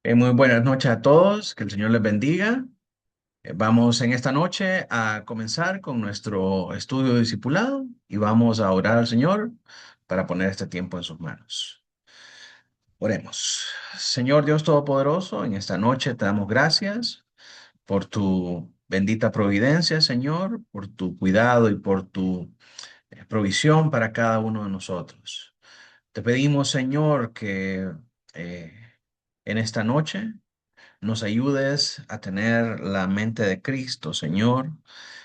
Muy buenas noches a todos, que el Señor les bendiga. Vamos en esta noche a comenzar con nuestro estudio discipulado y vamos a orar al Señor para poner este tiempo en sus manos. Oremos. Señor Dios Todopoderoso, en esta noche te damos gracias por tu bendita providencia, Señor, por tu cuidado y por tu provisión para cada uno de nosotros. Te pedimos, Señor, que eh, en esta noche nos ayudes a tener la mente de Cristo, Señor,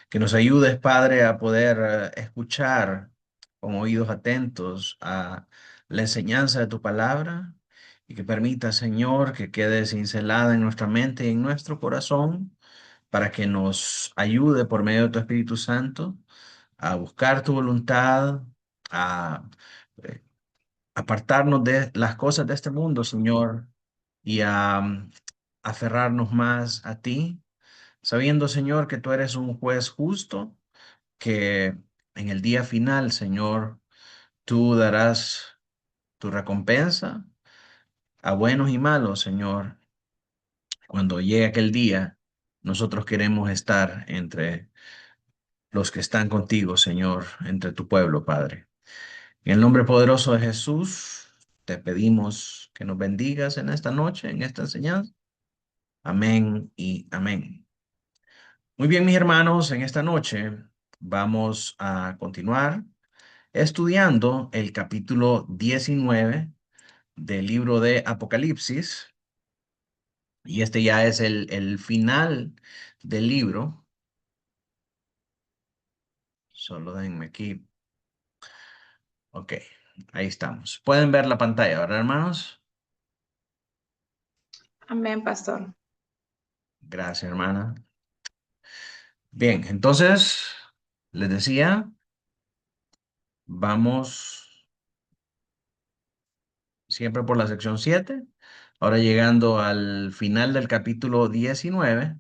que nos ayudes, Padre, a poder escuchar con oídos atentos a la enseñanza de tu palabra y que permita, Señor, que quede cincelada en nuestra mente y en nuestro corazón para que nos ayude por medio de tu Espíritu Santo a buscar tu voluntad, a eh, apartarnos de las cosas de este mundo, Señor, y a aferrarnos más a ti, sabiendo, Señor, que tú eres un juez justo, que en el día final, Señor, tú darás tu recompensa a buenos y malos, Señor. Cuando llegue aquel día, nosotros queremos estar entre los que están contigo, Señor, entre tu pueblo, Padre. En el nombre poderoso de Jesús, te pedimos que nos bendigas en esta noche, en esta enseñanza. Amén y amén. Muy bien, mis hermanos, en esta noche vamos a continuar estudiando el capítulo 19 del libro de Apocalipsis y este ya es el final del libro. Solo denme aquí. Ok, ahí estamos. Pueden ver la pantalla, ¿verdad, hermanos? Amén, pastor. Gracias, hermana. Bien, entonces, les decía, vamos siempre por la sección 7, ahora llegando al final del capítulo 19,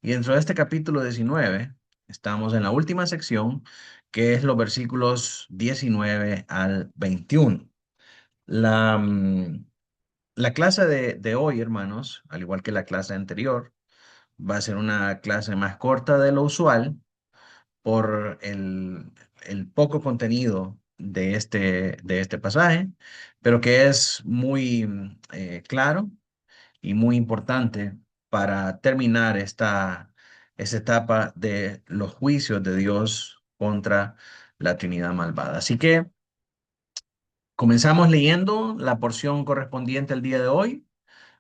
y dentro de este capítulo 19 estamos en la última sección, que es los versículos 19 al 21. La, mm, la clase de hoy, hermanos, al igual que la clase anterior, va a ser una clase más corta de lo usual por el poco contenido de este pasaje, pero que es muy claro y muy importante para terminar esta etapa de los juicios de Dios contra la Trinidad malvada. Así que comenzamos leyendo la porción correspondiente al día de hoy,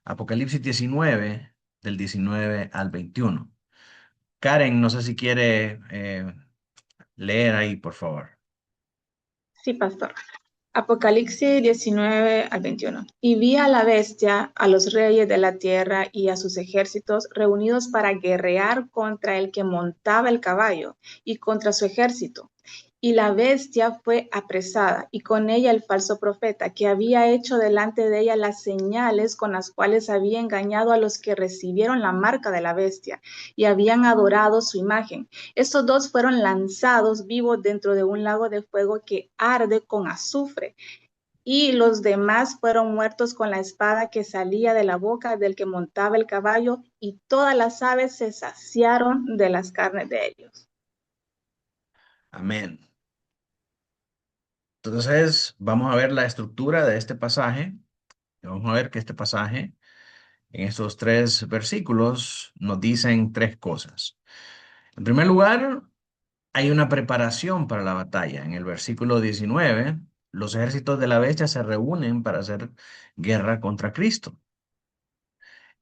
Apocalipsis 19, del 19 al 21. Karen, no sé si quiere leer ahí, por favor. Sí, pastor. Apocalipsis 19 al 21. Y vi a la bestia, a los reyes de la tierra y a sus ejércitos reunidos para guerrear contra el que montaba el caballo y contra su ejército. Y la bestia fue apresada, y con ella el falso profeta, que había hecho delante de ella las señales con las cuales había engañado a los que recibieron la marca de la bestia y habían adorado su imagen. Estos dos fueron lanzados vivos dentro de un lago de fuego que arde con azufre, y los demás fueron muertos con la espada que salía de la boca del que montaba el caballo, y todas las aves se saciaron de las carnes de ellos. Amén. Entonces, vamos a ver la estructura de este pasaje. Vamos a ver que este pasaje, en estos tres versículos, nos dicen tres cosas. En primer lugar, hay una preparación para la batalla. En el versículo 19, los ejércitos de la bestia se reúnen para hacer guerra contra Cristo.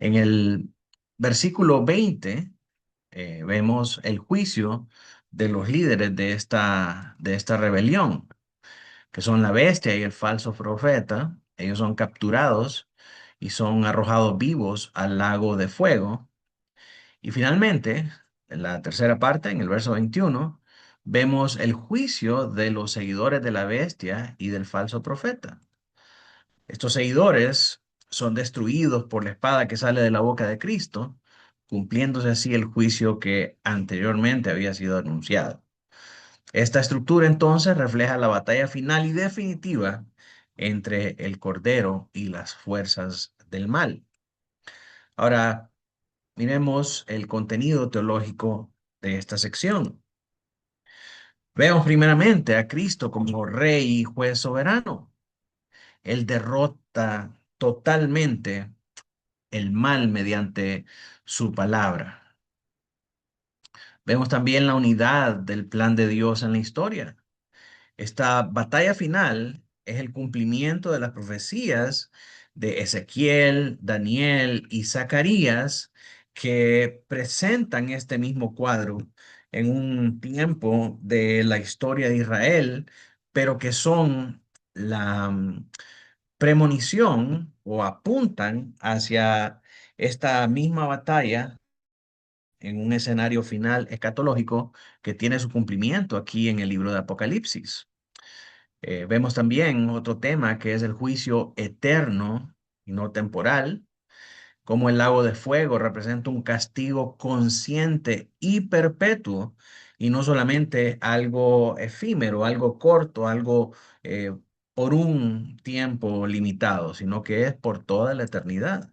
En el versículo 20, vemos el juicio de los líderes de esta rebelión, que son la bestia y el falso profeta. Ellos son capturados y son arrojados vivos al lago de fuego. Y finalmente, en la tercera parte, en el verso 21, vemos el juicio de los seguidores de la bestia y del falso profeta. Estos seguidores son destruidos por la espada que sale de la boca de Cristo, cumpliéndose así el juicio que anteriormente había sido anunciado. Esta estructura entonces refleja la batalla final y definitiva entre el Cordero y las fuerzas del mal. Ahora, miremos el contenido teológico de esta sección. Vemos primeramente a Cristo como Rey y Juez soberano. Él derrota totalmente el mal mediante su palabra. Vemos también la unidad del plan de Dios en la historia. Esta batalla final es el cumplimiento de las profecías de Ezequiel, Daniel y Zacarías que presentan este mismo cuadro en un tiempo de la historia de Israel, pero que son la premonición o apuntan hacia esta misma batalla en un escenario final escatológico que tiene su cumplimiento aquí en el libro de Apocalipsis. Vemos también otro tema que es el juicio eterno y no temporal, como el lago de fuego representa un castigo consciente y perpetuo y no solamente algo efímero, algo corto, algo por un tiempo limitado, sino que es por toda la eternidad.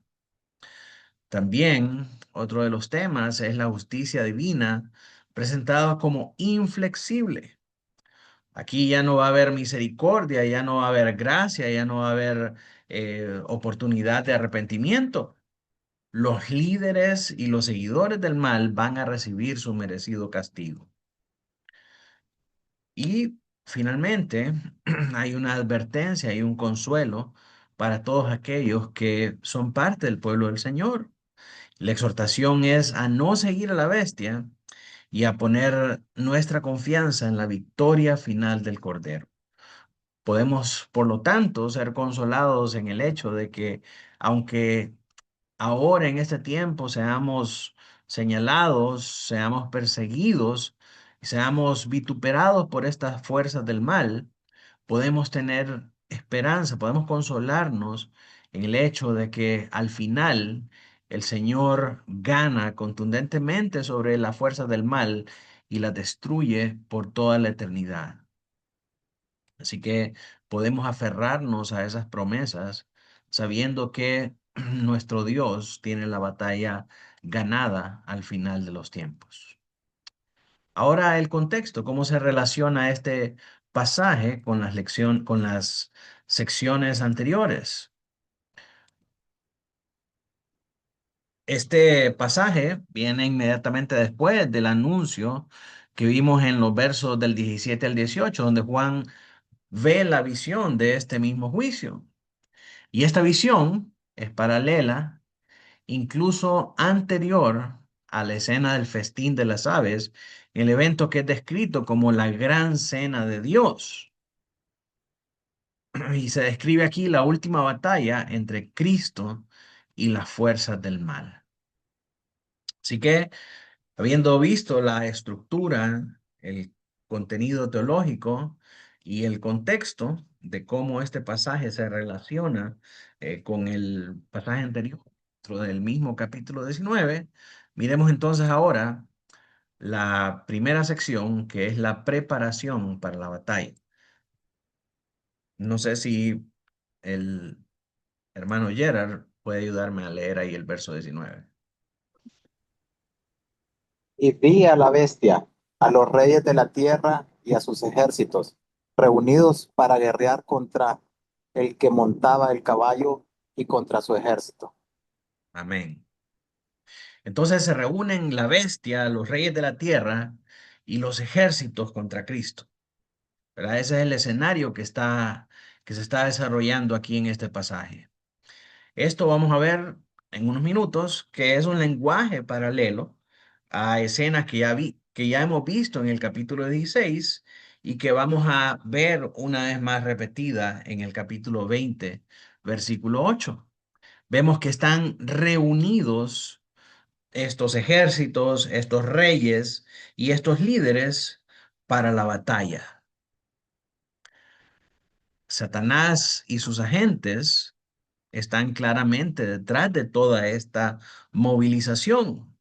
También otro de los temas es la justicia divina presentada como inflexible. Aquí ya no va a haber misericordia, ya no va a haber gracia, ya no va a haber oportunidad de arrepentimiento. Los líderes y los seguidores del mal van a recibir su merecido castigo. Y finalmente hay una advertencia y un consuelo para todos aquellos que son parte del pueblo del Señor. La exhortación es a no seguir a la bestia y a poner nuestra confianza en la victoria final del Cordero. Podemos, por lo tanto, ser consolados en el hecho de que aunque ahora en este tiempo seamos señalados, seamos perseguidos, seamos vituperados por estas fuerzas del mal, podemos tener esperanza, podemos consolarnos en el hecho de que al final el Señor gana contundentemente sobre las fuerzas del mal y las destruye por toda la eternidad. Así que podemos aferrarnos a esas promesas sabiendo que nuestro Dios tiene la batalla ganada al final de los tiempos. Ahora el contexto, ¿cómo se relaciona este pasaje con con las secciones anteriores? Este pasaje viene inmediatamente después del anuncio que vimos en los versos del 17 al 18, donde Juan ve la visión de este mismo juicio. Y esta visión es paralela, incluso anterior a la escena del festín de las aves, el evento que es descrito como la gran cena de Dios. Y se describe aquí la última batalla entre Cristo y las fuerzas del mal. Así que, habiendo visto la estructura, el contenido teológico y el contexto de cómo este pasaje se relaciona con el pasaje anterior, dentro del mismo capítulo 19, miremos entonces ahora la primera sección, que es la preparación para la batalla. No sé si el hermano Gerard puede ayudarme a leer ahí el verso 19. Y vi a la bestia, a los reyes de la tierra y a sus ejércitos, reunidos para guerrear contra el que montaba el caballo y contra su ejército. Amén. Entonces se reúnen la bestia, los reyes de la tierra y los ejércitos contra Cristo. ¿Verdad? Ese es el escenario que se está desarrollando aquí en este pasaje. Esto vamos a ver en unos minutos, que es un lenguaje paralelo a escenas que ya hemos visto en el capítulo 16 y que vamos a ver una vez más repetida en el capítulo 20, versículo 8. Vemos que están reunidos estos ejércitos, estos reyes y estos líderes para la batalla. Satanás y sus agentes están claramente detrás de toda esta movilización,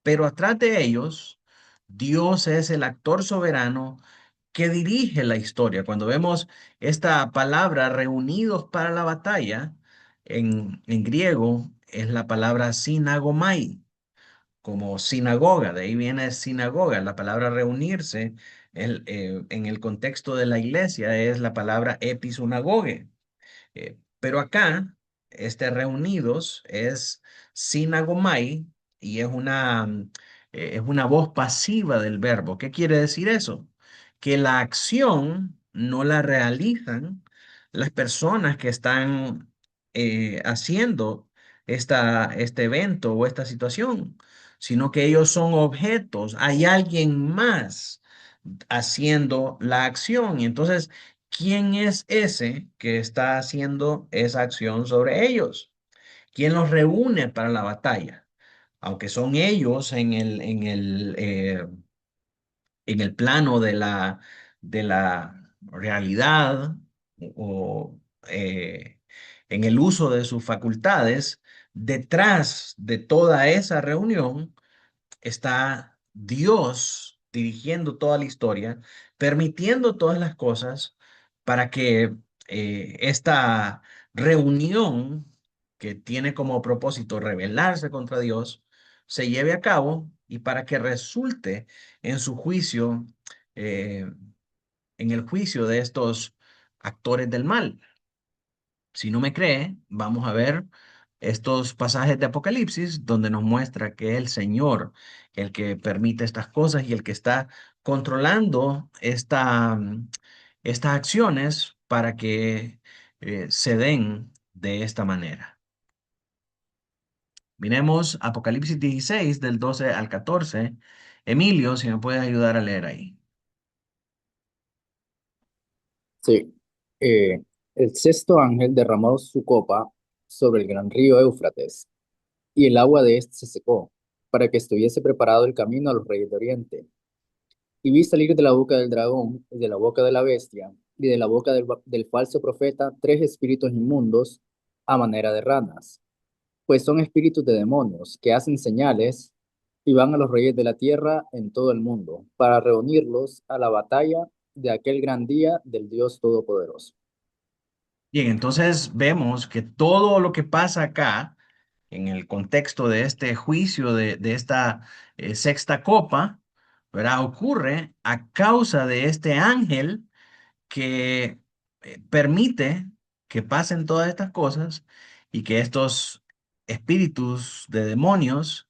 pero atrás de ellos, Dios es el actor soberano que dirige la historia. Cuando vemos esta palabra reunidos para la batalla, en griego es la palabra sinagomai, como sinagoga, de ahí viene sinagoga. La palabra reunirse en el contexto de la iglesia es la palabra episunagoge. Pero acá, este reunidos es sinagomai y es una voz pasiva del verbo. ¿Qué quiere decir eso? Que la acción no la realizan las personas que están haciendo este evento o esta situación, sino que ellos son objetos. Hay alguien más haciendo la acción. Y entonces, ¿quién es ese que está haciendo esa acción sobre ellos? ¿Quién los reúne para la batalla? Aunque son ellos en el plano de la realidad o en el uso de sus facultades, detrás de toda esa reunión está Dios dirigiendo toda la historia, permitiendo todas las cosas para que esta reunión que tiene como propósito rebelarse contra Dios se lleve a cabo y para que resulte en su juicio, eh, en el juicio de estos actores del mal. Si no me cree, vamos a ver estos pasajes de Apocalipsis donde nos muestra que el Señor, el que permite estas cosas y el que está controlando estas acciones para que se den de esta manera. Miremos Apocalipsis 16 del 12 al 14. Emilio, si me puedes ayudar a leer ahí. Sí. El sexto ángel derramó su copa sobre el gran río Éufrates, y el agua de éste se secó, para que estuviese preparado el camino a los reyes de Oriente. Y vi salir de la boca del dragón, y de la boca de la bestia, y de la boca del falso profeta, tres espíritus inmundos a manera de ranas, pues son espíritus de demonios que hacen señales y van a los reyes de la tierra en todo el mundo, para reunirlos a la batalla de aquel gran día del Dios Todopoderoso. Bien, entonces vemos que todo lo que pasa acá, en el contexto de este juicio, de esta sexta copa, ¿verdad? Ocurre a causa de este ángel que permite que pasen todas estas cosas y que estos espíritus de demonios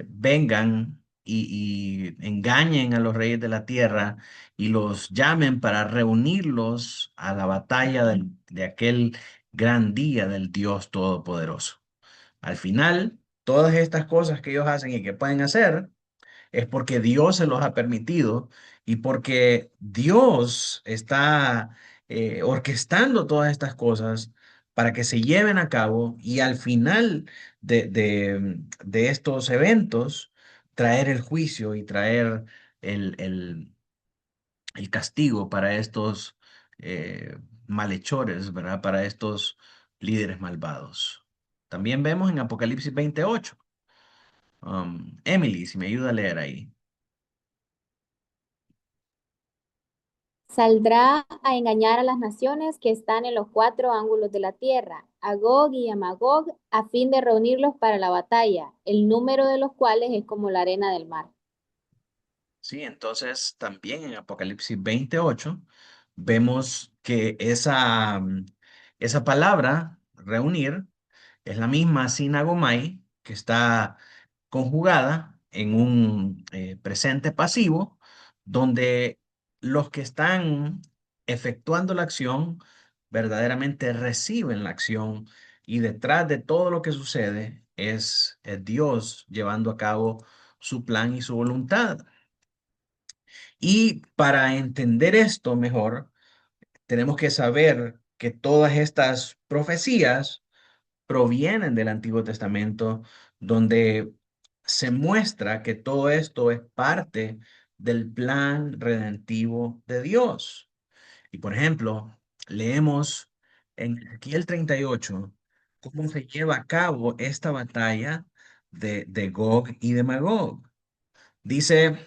vengan y engañen a los reyes de la tierra y los llamen para reunirlos a la batalla de aquel gran día del Dios Todopoderoso. Al final, todas estas cosas que ellos hacen y que pueden hacer es porque Dios se los ha permitido y porque Dios está orquestando todas estas cosas para que se lleven a cabo y al final de estos eventos traer el juicio y traer el, el, el castigo para estos malhechores, ¿verdad? Para estos líderes malvados. También vemos en Apocalipsis 28. Emily, si me ayuda a leer ahí. Saldrá a engañar a las naciones que están en los cuatro ángulos de la tierra, a Gog y a Magog, a fin de reunirlos para la batalla, el número de los cuales es como la arena del mar. Sí, entonces también en Apocalipsis 28 vemos que esa palabra, reunir, es la misma sinagomai que está conjugada en un presente pasivo, donde los que están efectuando la acción verdaderamente reciben la acción y detrás de todo lo que sucede es Dios llevando a cabo su plan y su voluntad. Y para entender esto mejor, tenemos que saber que todas estas profecías provienen del Antiguo Testamento, donde se muestra que todo esto es parte del plan redentivo de Dios. Y por ejemplo, leemos en Ezequiel 38 cómo se lleva a cabo esta batalla de Gog y de Magog. Dice: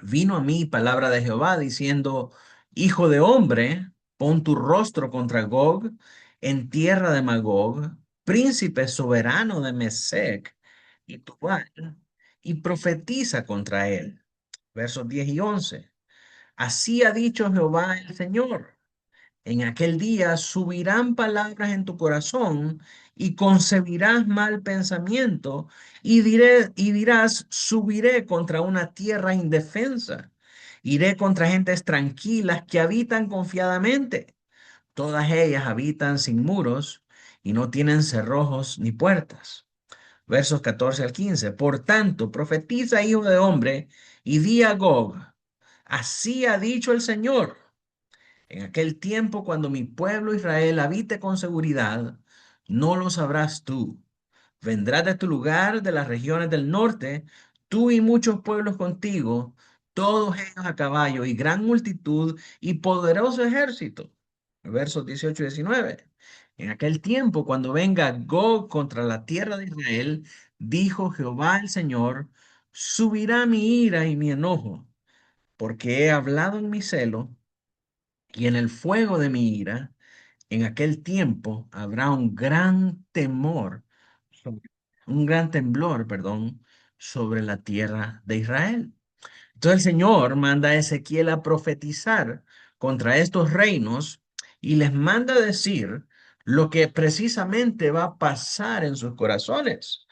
vino a mí palabra de Jehová diciendo: hijo de hombre, pon tu rostro contra Gog en tierra de Magog príncipe soberano de Mesec y Tubal, y profetiza contra él. Versos 10 y 11. Así ha dicho Jehová el Señor. En aquel día subirán palabras en tu corazón y concebirás mal pensamiento y dirás, subiré contra una tierra indefensa. Iré contra gentes tranquilas que habitan confiadamente. Todas ellas habitan sin muros y no tienen cerrojos ni puertas. Versos 14 al 15. Por tanto, profetiza, hijo de hombre, y di a Gog, así ha dicho el Señor. En aquel tiempo, cuando mi pueblo Israel habite con seguridad, no lo sabrás tú. Vendrás de tu lugar, de las regiones del norte, tú y muchos pueblos contigo, todos ellos a caballo y gran multitud y poderoso ejército. Versos 18 y 19. En aquel tiempo, cuando venga Gog contra la tierra de Israel, dijo Jehová el Señor, subirá mi ira y mi enojo, porque he hablado en mi celo y en el fuego de mi ira. En aquel tiempo habrá un gran temor, un gran temblor, perdón, sobre la tierra de Israel. Entonces el Señor manda a Ezequiel a profetizar contra estos reinos y les manda a decir lo que precisamente va a pasar en sus corazones.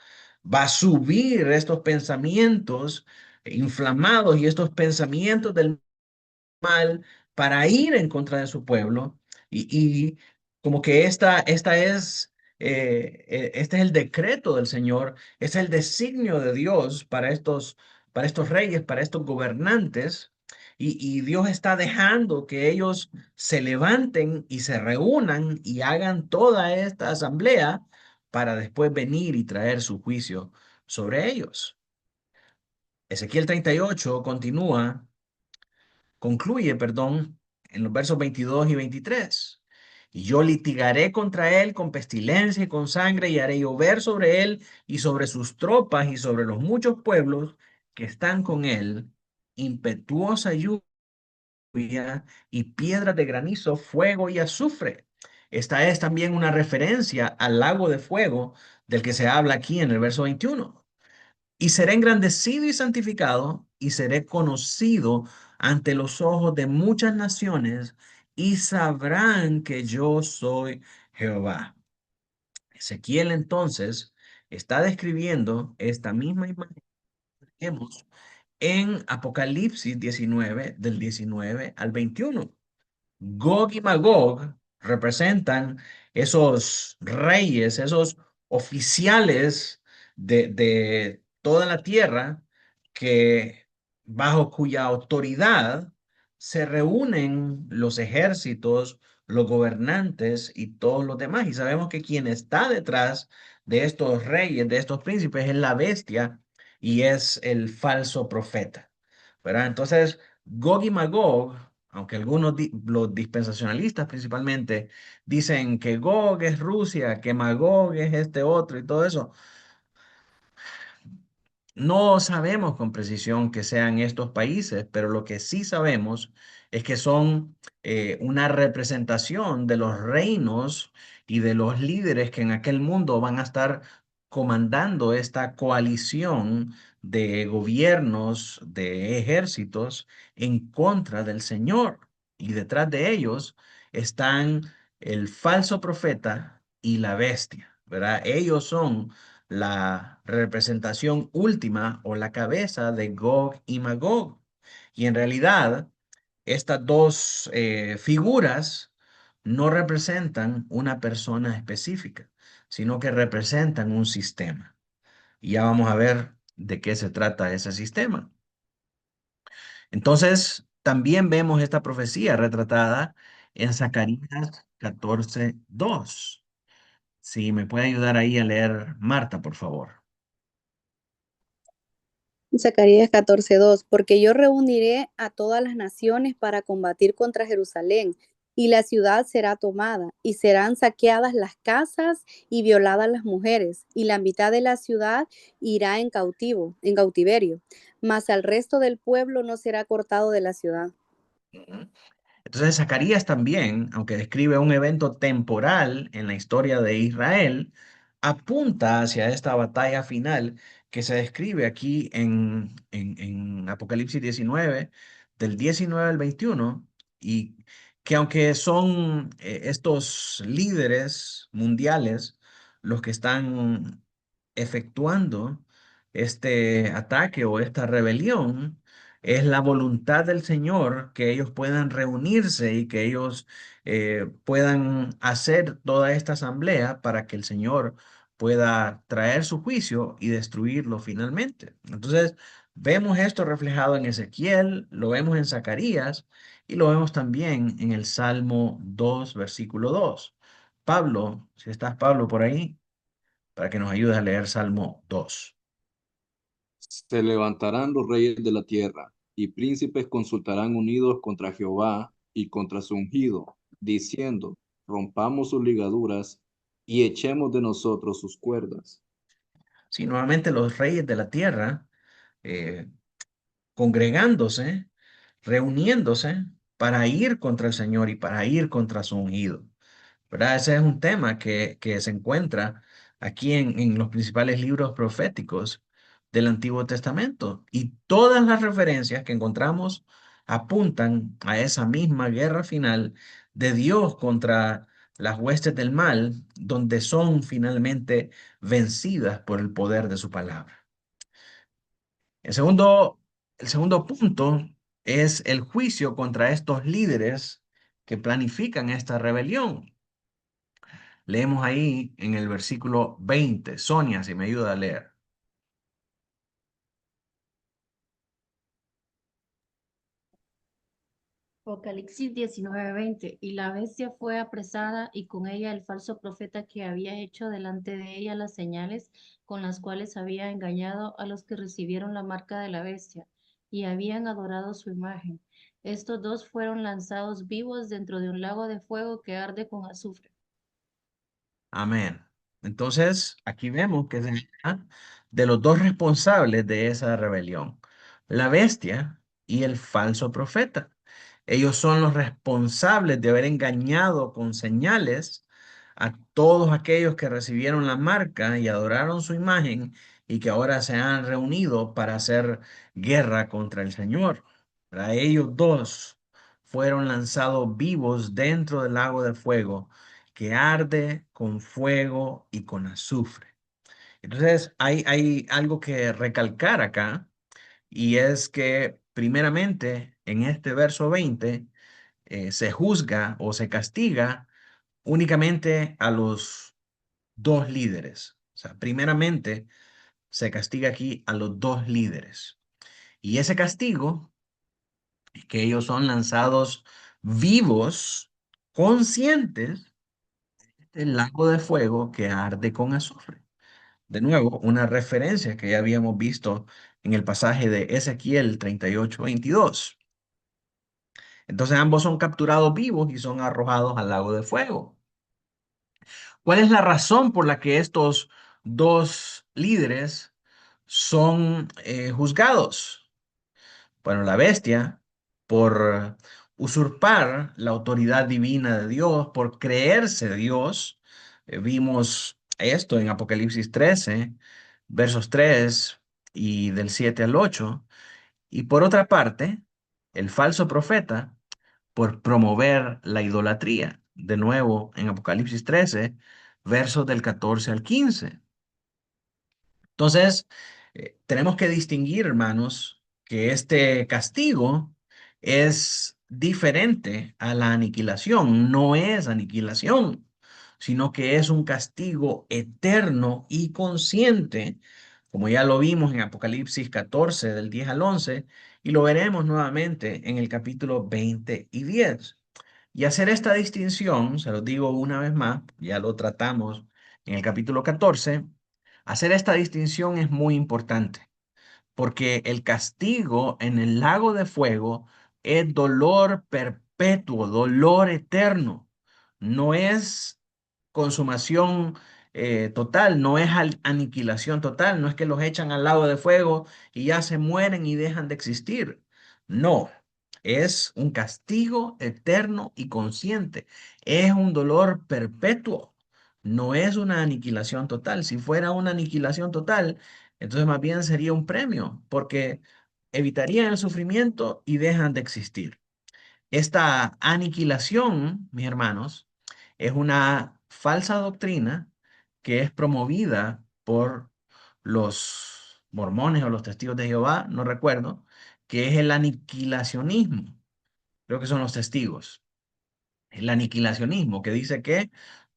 Va a subir estos pensamientos inflamados y estos pensamientos del mal para ir en contra de su pueblo y como que este es el decreto del Señor, es el designio de Dios para estos reyes, para estos gobernantes y Dios está dejando que ellos se levanten y se reúnan y hagan toda esta asamblea para después venir y traer su juicio sobre ellos. Ezequiel 38 concluye, perdón, en los versos 22 y 23. Y yo litigaré contra él con pestilencia y con sangre, y haré llover sobre él y sobre sus tropas y sobre los muchos pueblos que están con él, impetuosa lluvia y piedras de granizo, fuego y azufre. Esta es también una referencia al lago de fuego del que se habla aquí en el verso 21. Y seré engrandecido y santificado, y seré conocido ante los ojos de muchas naciones, y sabrán que yo soy Jehová. Ezequiel entonces está describiendo esta misma imagen que vemos en Apocalipsis 19, del 19 al 21. Gog y Magog representan esos reyes, esos oficiales de toda la tierra que bajo cuya autoridad se reúnen los ejércitos, los gobernantes y todos los demás. Y sabemos que quien está detrás de estos reyes, de estos príncipes, es la bestia y es el falso profeta, ¿verdad? Entonces, Gog y Magog, aunque algunos, los dispensacionalistas principalmente, dicen que Gog es Rusia, que Magog es este otro y todo eso, no sabemos con precisión que sean estos países, pero lo que sí sabemos es que son una representación de los reinos y de los líderes que en aquel mundo van a estar comandando esta coalición de gobiernos, de ejércitos en contra del Señor. Y detrás de ellos están el falso profeta y la bestia, ¿verdad? Ellos son la representación última o la cabeza de Gog y Magog. Y en realidad, estas dos figuras no representan una persona específica, sino que representan un sistema. Y ya vamos a ver de qué se trata ese sistema. Entonces, también vemos esta profecía retratada en Zacarías 14:2. Si me puede ayudar ahí a leer Marta, por favor. Zacarías 14:2, porque yo reuniré a todas las naciones para combatir contra Jerusalén, y la ciudad será tomada, y serán saqueadas las casas y violadas las mujeres, y la mitad de la ciudad irá en cautiverio, mas al resto del pueblo no será cortado de la ciudad. Ujú. Entonces, Zacarías también, aunque describe un evento temporal en la historia de Israel, apunta hacia esta batalla final que se describe aquí en Apocalipsis 19, del 19 al 21, y que aunque son estos líderes mundiales los que están efectuando este ataque o esta rebelión, es la voluntad del Señor que ellos puedan reunirse y que ellos puedan hacer toda esta asamblea para que el Señor pueda traer su juicio y destruirlo finalmente. Entonces, vemos esto reflejado en Ezequiel, lo vemos en Zacarías y lo vemos también en el Salmo 2, versículo 2. Pablo, si estás Pablo por ahí, para que nos ayudes a leer Salmo 2. Se levantarán los reyes de la tierra, y príncipes consultarán unidos contra Jehová y contra su ungido, diciendo, rompamos sus ligaduras y echemos de nosotros sus cuerdas. Sí, nuevamente los reyes de la tierra eh, congregándose, reuniéndose para ir contra el Señor y para ir contra su ungido. ¿Verdad? Ese es un tema que se encuentra aquí en los principales libros proféticos del Antiguo Testamento. Y todas las referencias que encontramos apuntan a esa misma guerra final de Dios contra las huestes del mal, donde son finalmente vencidas por el poder de su palabra. El segundo punto es el juicio contra estos líderes que planifican esta rebelión. Leemos ahí en el versículo 20. Sonia, si me ayuda a leer. Apocalipsis 19:20. Y la bestia fue apresada y con ella el falso profeta que había hecho delante de ella las señales con las cuales había engañado a los que recibieron la marca de la bestia y habían adorado su imagen. Estos dos fueron lanzados vivos dentro de un lago de fuego que arde con azufre. Amén. Entonces, aquí vemos que se habla de los dos responsables de esa rebelión, la bestia y el falso profeta. Ellos son los responsables de haber engañado con señales a todos aquellos que recibieron la marca y adoraron su imagen y que ahora se han reunido para hacer guerra contra el Señor. Para ellos dos fueron lanzados vivos dentro del lago de fuego que arde con fuego y con azufre. Entonces, hay algo que recalcar acá, y es que primeramente en este verso 20 se juzga o se castiga únicamente a los dos líderes. O sea, primeramente se castiga aquí a los dos líderes. Y ese castigo es que ellos son lanzados vivos, conscientes del lago de fuego que arde con azufre. De nuevo, una referencia que ya habíamos visto en el pasaje de Ezequiel 38:22. Entonces ambos son capturados vivos y son arrojados al lago de fuego. ¿Cuál es la razón por la que estos dos líderes son juzgados? Bueno, la bestia por usurpar la autoridad divina de Dios, por creerse Dios. Vimos esto en Apocalipsis 13, versos 3 y del 7 al 8. Y por otra parte, el falso profeta por promover la idolatría. De nuevo, en Apocalipsis 13, versos del 14 al 15. Entonces, tenemos que distinguir, hermanos, que este castigo es diferente a la aniquilación. No es aniquilación, sino que es un castigo eterno y consciente, como ya lo vimos en Apocalipsis 14, del 10 al 11, y lo veremos nuevamente en el capítulo 20 y 10. Y hacer esta distinción, se los digo una vez más, ya lo tratamos en el capítulo 14. Hacer esta distinción es muy importante porque el castigo en el lago de fuego es dolor perpetuo, dolor eterno. No es consumación total, no es aniquilación total, no es que los echan al lago de fuego y ya se mueren y dejan de existir. No, es un castigo eterno y consciente. Es un dolor perpetuo. no es una aniquilación total. Si fuera una aniquilación total, entonces más bien sería un premio, porque evitarían el sufrimiento y dejan de existir. Esta aniquilación, mis hermanos, es una falsa doctrina que es promovida por los mormones o los testigos de Jehová, no recuerdo, que es el aniquilacionismo. Creo que son los testigos. El aniquilacionismo, que dice que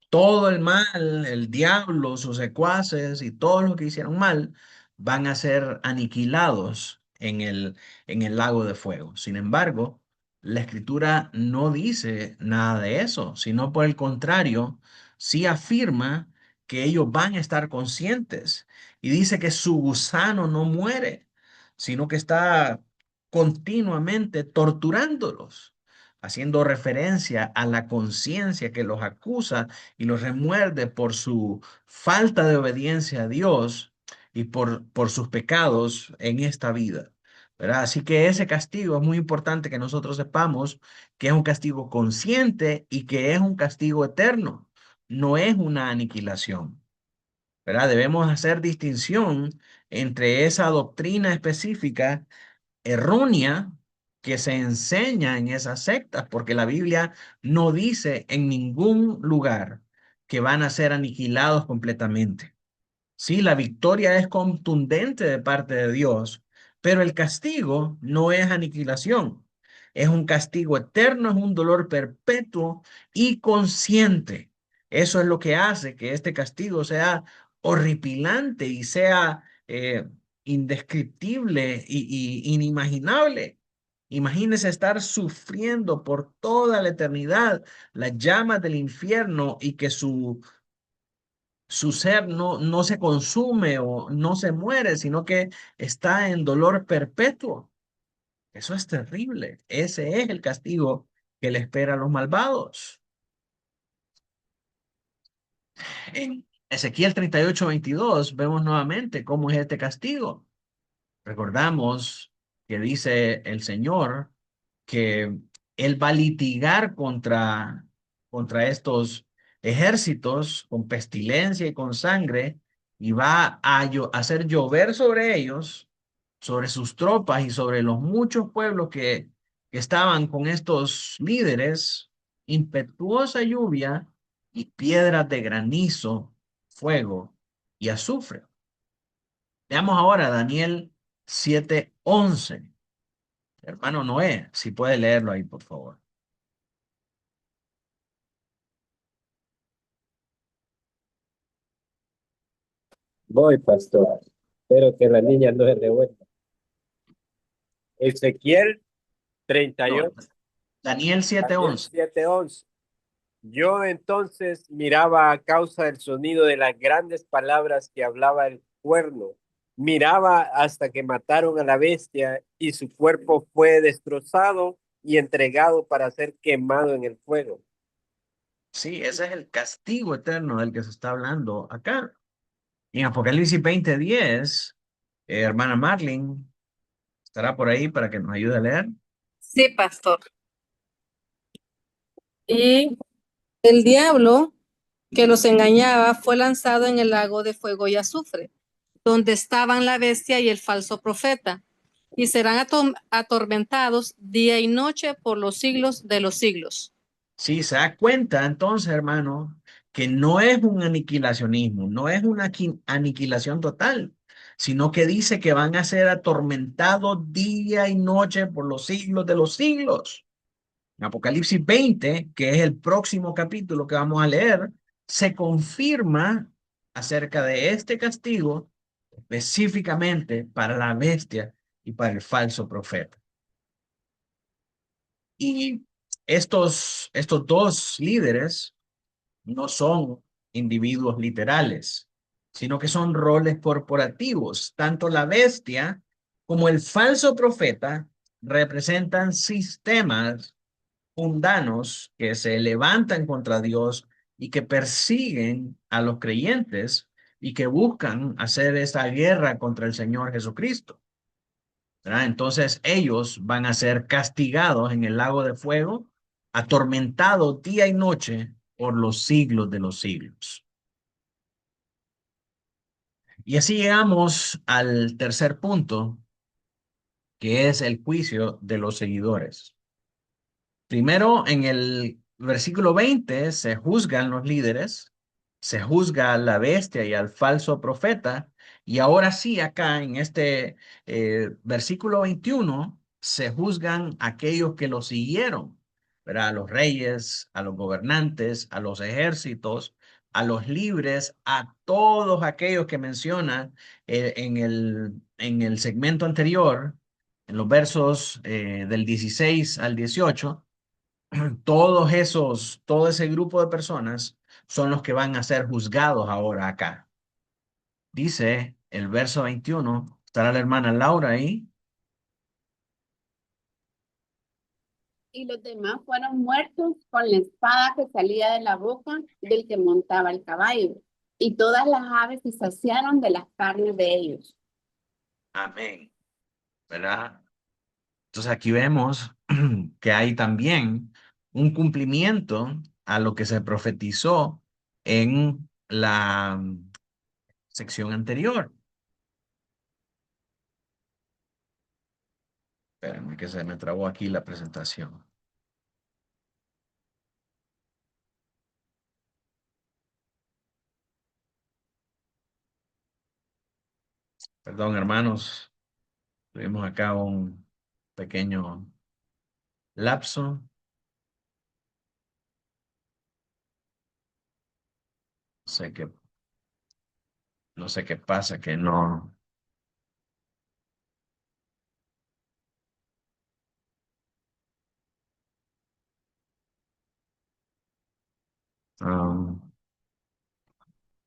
todo el mal, el diablo, sus secuaces y todos los que hicieron mal van a ser aniquilados en el lago de fuego. Sin embargo, la escritura no dice nada de eso, sino por el contrario, sí afirma que ellos van a estar conscientes y dice que su gusano no muere, sino que está continuamente torturándolos, haciendo referencia a la conciencia que los acusa y los remuerde por su falta de obediencia a Dios y por sus pecados en esta vida, ¿verdad? Así que ese castigo es muy importante que nosotros sepamos que es un castigo consciente y que es un castigo eterno, no es una aniquilación, ¿verdad? Debemos hacer distinción entre esa doctrina específica errónea que se enseña en esas sectas, porque la Biblia no dice en ningún lugar que van a ser aniquilados completamente. Sí, la victoria es contundente de parte de Dios, pero el castigo no es aniquilación. Es un castigo eterno, es un dolor perpetuo y consciente. Eso es lo que hace que este castigo sea horripilante y sea indescriptible y inimaginable. Imagínese estar sufriendo por toda la eternidad las llamas del infierno y que su ser no se consume o no se muere, sino que está en dolor perpetuo. Eso es terrible. Ese es el castigo que le espera a los malvados. En Ezequiel 38:22 vemos nuevamente cómo es este castigo. Recordamos que dice el Señor que Él va a litigar contra estos ejércitos con pestilencia y con sangre y va a hacer llover sobre ellos, sobre sus tropas y sobre los muchos pueblos que estaban con estos líderes, impetuosa lluvia y piedras de granizo, fuego y azufre. Veamos ahora Daniel 7:11. Hermano Noé, si puede leerlo ahí, por favor. Voy, pastor. Espero que la niña no se revuelva. Ezequiel No, 38, Daniel 7:11. 7:11. Yo entonces miraba a causa del sonido de las grandes palabras que hablaba el cuerno. Miraba hasta que mataron a la bestia y su cuerpo fue destrozado y entregado para ser quemado en el fuego. Sí, ese es el castigo eterno del que se está hablando acá. En Apocalipsis 20:10, hermana Marlene, estará por ahí para que nos ayude a leer. Sí, pastor. Y el diablo que los engañaba fue lanzado en el lago de fuego y azufre, donde estaban la bestia y el falso profeta, y serán atormentados día y noche por los siglos de los siglos. Sí, se da cuenta entonces, hermano, que no es un aniquilacionismo, no es una aniquilación total, sino que dice que van a ser atormentados día y noche por los siglos de los siglos. En Apocalipsis 20, que es el próximo capítulo que vamos a leer, se confirma acerca de este castigo específicamente para la bestia y para el falso profeta. Y estos dos líderes no son individuos literales, sino que son roles corporativos. Tanto la bestia como el falso profeta representan sistemas mundanos que se levantan contra Dios y que persiguen a los creyentes y que buscan hacer esa guerra contra el Señor Jesucristo, ¿verdad? Entonces ellos van a ser castigados en el lago de fuego, atormentados día y noche por los siglos de los siglos. Y así llegamos al tercer punto, que es el juicio de los seguidores. Primero, en el versículo 20 se juzgan los líderes, se juzga a la bestia y al falso profeta, y ahora sí, acá en este versículo 21, se juzgan aquellos que lo siguieron, ¿verdad? A los reyes, a los gobernantes, a los ejércitos, a los libres, a todos aquellos que menciona en el segmento anterior, en los versos del 16 al 18. Todo ese grupo de personas son los que van a ser juzgados ahora acá. Dice el verso 21, estará la hermana Laura ahí. Y los demás fueron muertos con la espada que salía de la boca del que montaba el caballo, y todas las aves se saciaron de las carnes de ellos. Amén. ¿Verdad? Entonces aquí vemos que hay también un cumplimiento a lo que se profetizó en la sección anterior. Espérenme que se me trabó aquí la presentación. Perdón, hermanos. Tuvimos acá un pequeño lapso. No sé qué pasa, que no.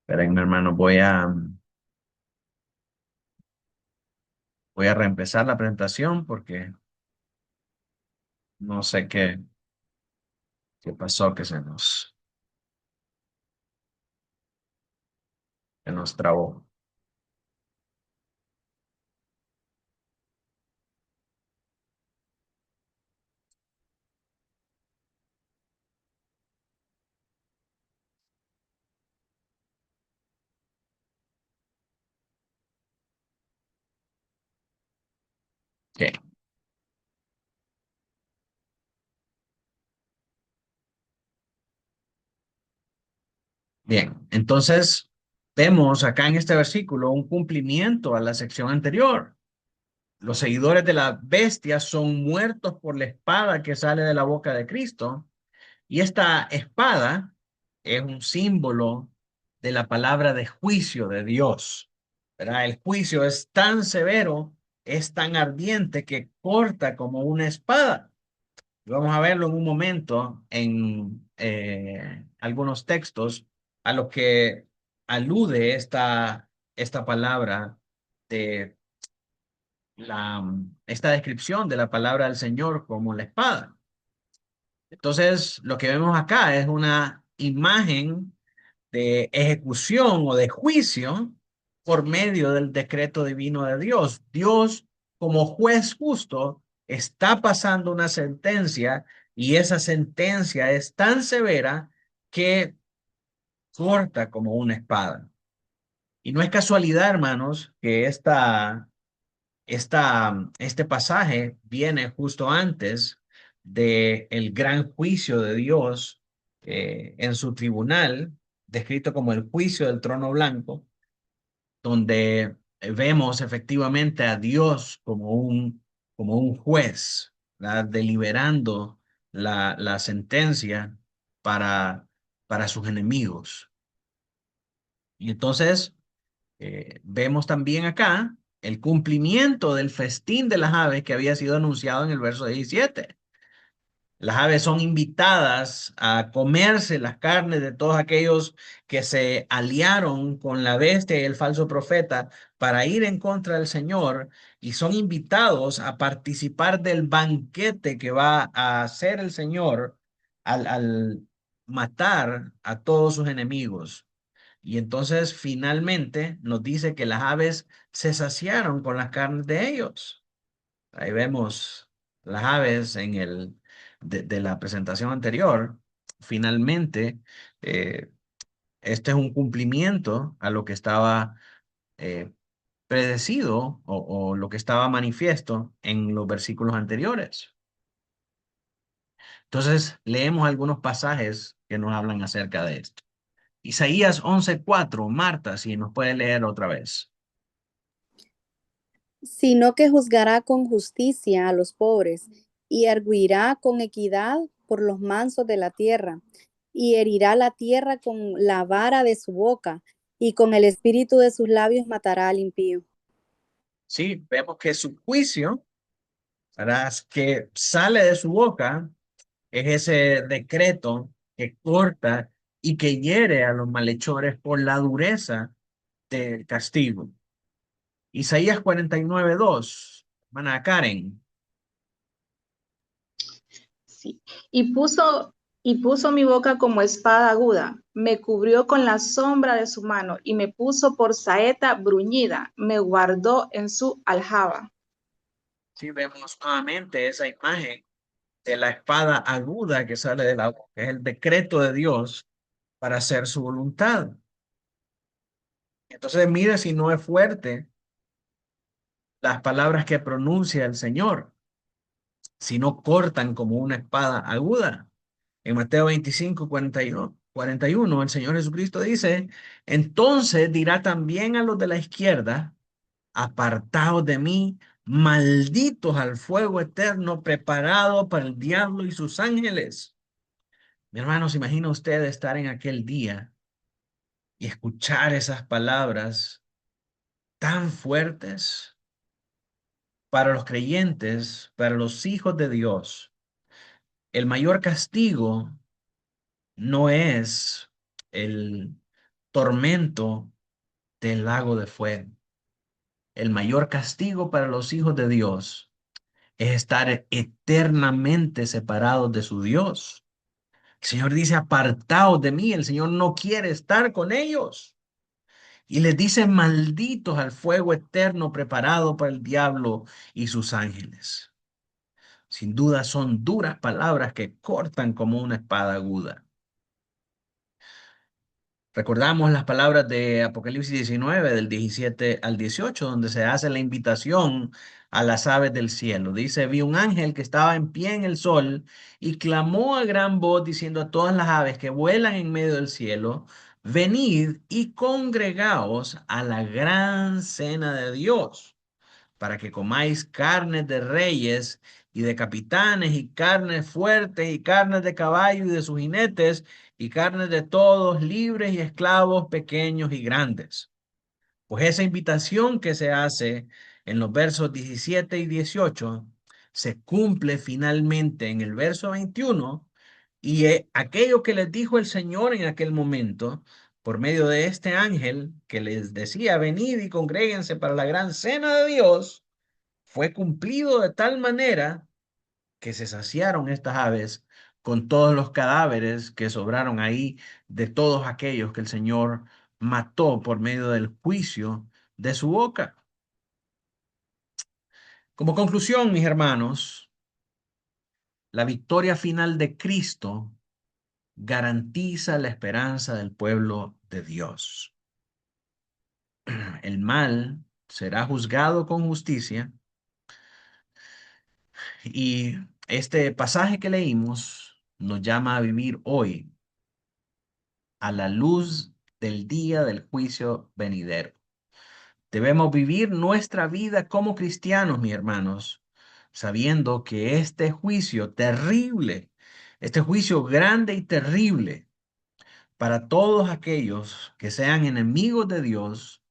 Esperen, hermano, voy a reempezar la presentación porque no sé qué pasó, que se nos trabó. Ok. Bien, entonces vemos acá en este versículo un cumplimiento a la sección anterior. Los seguidores de la bestia son muertos por la espada que sale de la boca de Cristo. Y esta espada es un símbolo de la palabra de juicio de Dios, ¿verdad? El juicio es tan severo, es tan ardiente que corta como una espada. Vamos a verlo en un momento en algunos textos a lo que alude esta palabra de esta descripción de la palabra del Señor como la espada. Entonces, lo que vemos acá es una imagen de ejecución o de juicio por medio del decreto divino de Dios. Dios, como juez justo, está pasando una sentencia y esa sentencia es tan severa que corta como una espada. Y no es casualidad, hermanos, que este pasaje viene justo antes de el gran juicio de Dios en su tribunal, descrito como el juicio del trono blanco, donde vemos efectivamente a Dios como un juez, ¿verdad? Deliberando la sentencia para sus enemigos. Y entonces vemos también acá el cumplimiento del festín de las aves que había sido anunciado en el verso 17. Las aves son invitadas a comerse las carnes de todos aquellos que se aliaron con la bestia y el falso profeta para ir en contra del Señor, y son invitados a participar del banquete que va a hacer el Señor al matar a todos sus enemigos. Y entonces finalmente nos dice que las aves se saciaron con las carnes de ellos. Ahí vemos las aves de la presentación anterior. Finalmente, este es un cumplimiento a lo que estaba eh, predecido o lo que estaba manifiesto en los versículos anteriores. Entonces, leemos algunos pasajes que nos hablan acerca de esto. Isaías 11:4, Marta, si nos puede leer otra vez. Sino que juzgará con justicia a los pobres y arguirá con equidad por los mansos de la tierra, y herirá la tierra con la vara de su boca, y con el espíritu de sus labios matará al impío. Sí, vemos que su juicio, ¿verdad?, que sale de su boca, es ese decreto que corta y que hiere a los malhechores por la dureza del castigo. Isaías 49:2, hermana Karen. Sí. Y puso mi boca como espada aguda, me cubrió con la sombra de su mano y me puso por saeta bruñida, me guardó en su aljaba. Sí, vemos nuevamente esa imagen de la espada aguda que sale de la boca, es el decreto de Dios para hacer su voluntad. Entonces, mire si no es fuerte las palabras que pronuncia el Señor, si no cortan como una espada aguda. En Mateo 25:41, el Señor Jesucristo dice, entonces dirá también a los de la izquierda, apartaos de mí, malditos al fuego eterno preparado para el diablo y sus ángeles. Mi hermano, ¿se imagina usted estar en aquel día y escuchar esas palabras tan fuertes para los creyentes, para los hijos de Dios? El mayor castigo no es el tormento del lago de fuego. El mayor castigo para los hijos de Dios es estar eternamente separados de su Dios. El Señor dice, apartaos de mí. El Señor no quiere estar con ellos. Y les dice, malditos al fuego eterno preparado para el diablo y sus ángeles. Sin duda son duras palabras que cortan como una espada aguda. Recordamos las palabras de Apocalipsis 19, del 17 al 18, donde se hace la invitación a las aves del cielo. Dice, vi un ángel que estaba en pie en el sol y clamó a gran voz diciendo a todas las aves que vuelan en medio del cielo, venid y congregaos a la gran cena de Dios, para que comáis carnes de reyes y de capitanes y carnes fuertes y carnes de caballo y de sus jinetes y carnes de todos, libres y esclavos, pequeños y grandes. Pues esa invitación que se hace en los versos 17 y 18 se cumple finalmente en el verso 21 y aquello que les dijo el Señor en aquel momento por medio de este ángel que les decía, venid y congréguense para la gran cena de Dios, fue cumplido de tal manera que se saciaron estas aves con todos los cadáveres que sobraron ahí de todos aquellos que el Señor mató por medio del juicio de su boca. Como conclusión, mis hermanos, la victoria final de Cristo garantiza la esperanza del pueblo de Dios. El mal será juzgado con justicia y este pasaje que leímos nos llama a vivir hoy a la luz del día del juicio venidero. Debemos vivir nuestra vida como cristianos, mis hermanos, sabiendo que este juicio terrible, este juicio grande y terrible para todos aquellos que sean enemigos de Dios,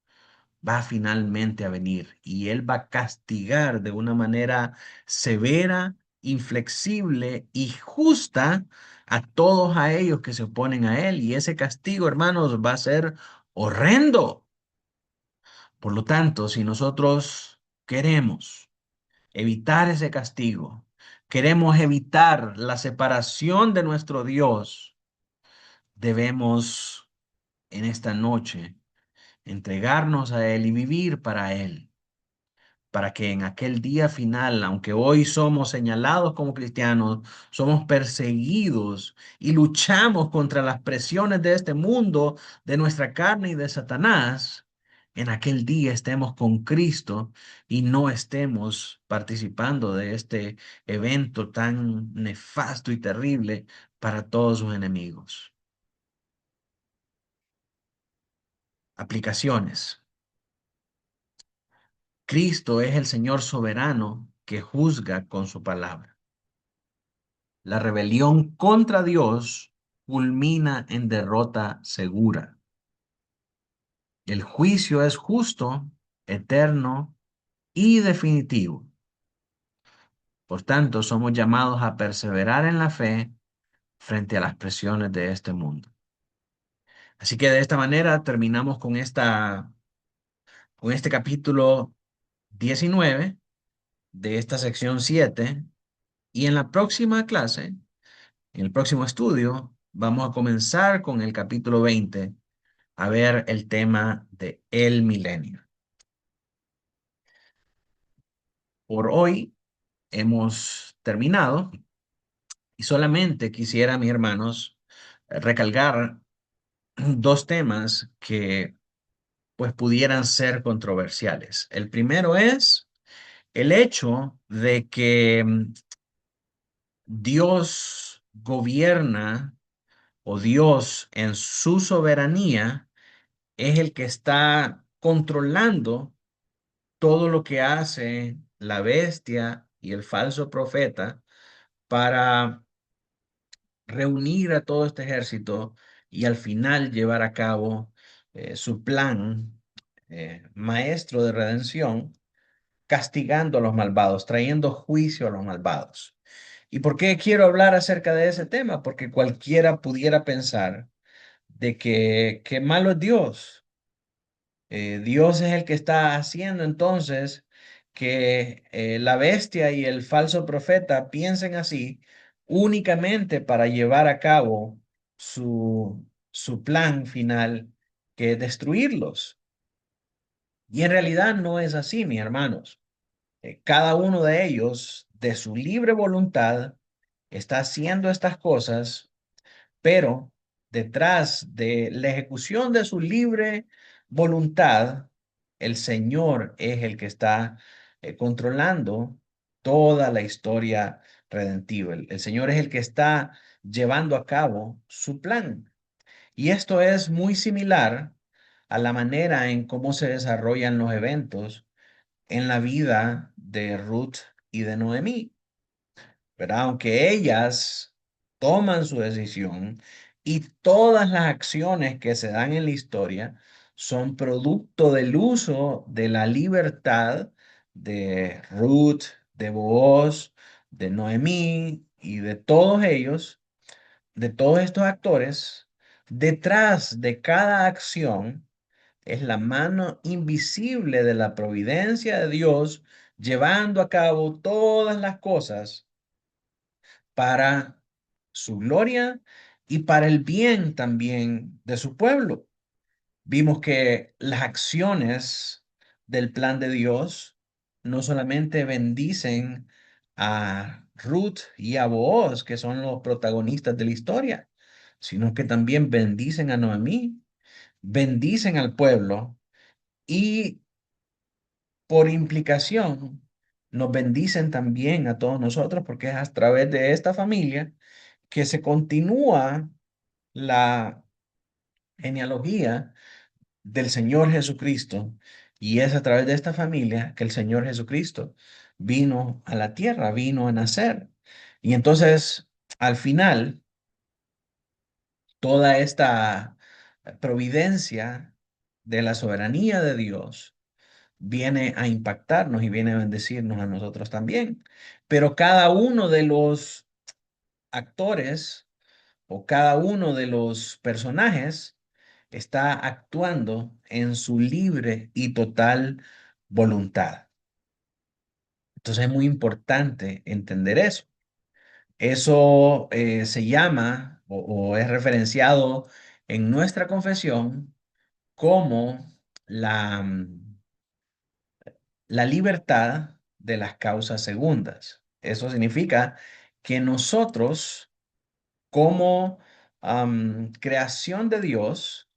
va finalmente a venir y Él va a castigar de una manera severa, inflexible y justa a todos a ellos que se oponen a Él. Y ese castigo, hermanos, va a ser horrendo. Por lo tanto, si nosotros queremos evitar ese castigo, queremos evitar la separación de nuestro Dios, debemos en esta noche entregarnos a Él y vivir para Él, para que en aquel día final, aunque hoy somos señalados como cristianos, somos perseguidos y luchamos contra las presiones de este mundo, de nuestra carne y de Satanás, en aquel día estemos con Cristo y no estemos participando de este evento tan nefasto y terrible para todos sus enemigos. Aplicaciones. Cristo es el Señor soberano que juzga con su palabra. La rebelión contra Dios culmina en derrota segura. El juicio es justo, eterno y definitivo. Por tanto, somos llamados a perseverar en la fe frente a las presiones de este mundo. Así que de esta manera terminamos con este capítulo 19 de esta sección 7, y en la próxima clase, en el próximo estudio, vamos a comenzar con el capítulo 20, a ver el tema de el milenio. Por hoy hemos terminado y solamente quisiera, mis hermanos, recalcar dos temas que pues pudieran ser controversiales. El primero es el hecho de que Dios gobierna, o Dios en su soberanía es el que está controlando todo lo que hace la bestia y el falso profeta para reunir a todo este ejército y al final llevar a cabo su plan maestro de redención, castigando a los malvados, trayendo juicio a los malvados. ¿Y por qué quiero hablar acerca de ese tema? Porque cualquiera pudiera pensar de que qué malo es Dios. Dios es el que está haciendo entonces que la bestia y el falso profeta piensen así únicamente para llevar a cabo su plan final, que es destruirlos. Y en realidad no es así, mis hermanos. Cada uno de ellos, de su libre voluntad, está haciendo estas cosas, pero detrás de la ejecución de su libre voluntad, el Señor es el que está controlando toda la historia redentiva. El Señor es el que está llevando a cabo su plan. Y esto es muy similar a la manera en cómo se desarrollan los eventos en la vida de Ruth y de Noemí. ¿Verdad? Aunque ellas toman su decisión y todas las acciones que se dan en la historia son producto del uso de la libertad de Ruth, de Booz, de Noemí y de todos ellos, de todos estos actores, detrás de cada acción es la mano invisible de la providencia de Dios llevando a cabo todas las cosas para su gloria y para el bien también de su pueblo. Vimos que las acciones del plan de Dios no solamente bendicen a Ruth y a Booz, que son los protagonistas de la historia, sino que también bendicen a Noemí, bendicen al pueblo y por implicación nos bendicen también a todos nosotros, porque es a través de esta familia que se continúa la genealogía del Señor Jesucristo, y es a través de esta familia que el Señor Jesucristo vino a la tierra, vino a nacer. Y entonces, al final, toda esta providencia de la soberanía de Dios viene a impactarnos y viene a bendecirnos a nosotros también. Pero cada uno de los actores o cada uno de los personajes está actuando en su libre y total voluntad. Entonces es muy importante entender eso. Eso se llama o es referenciado en nuestra confesión como la libertad de las causas segundas. Eso significa que nosotros, como creación de Dios,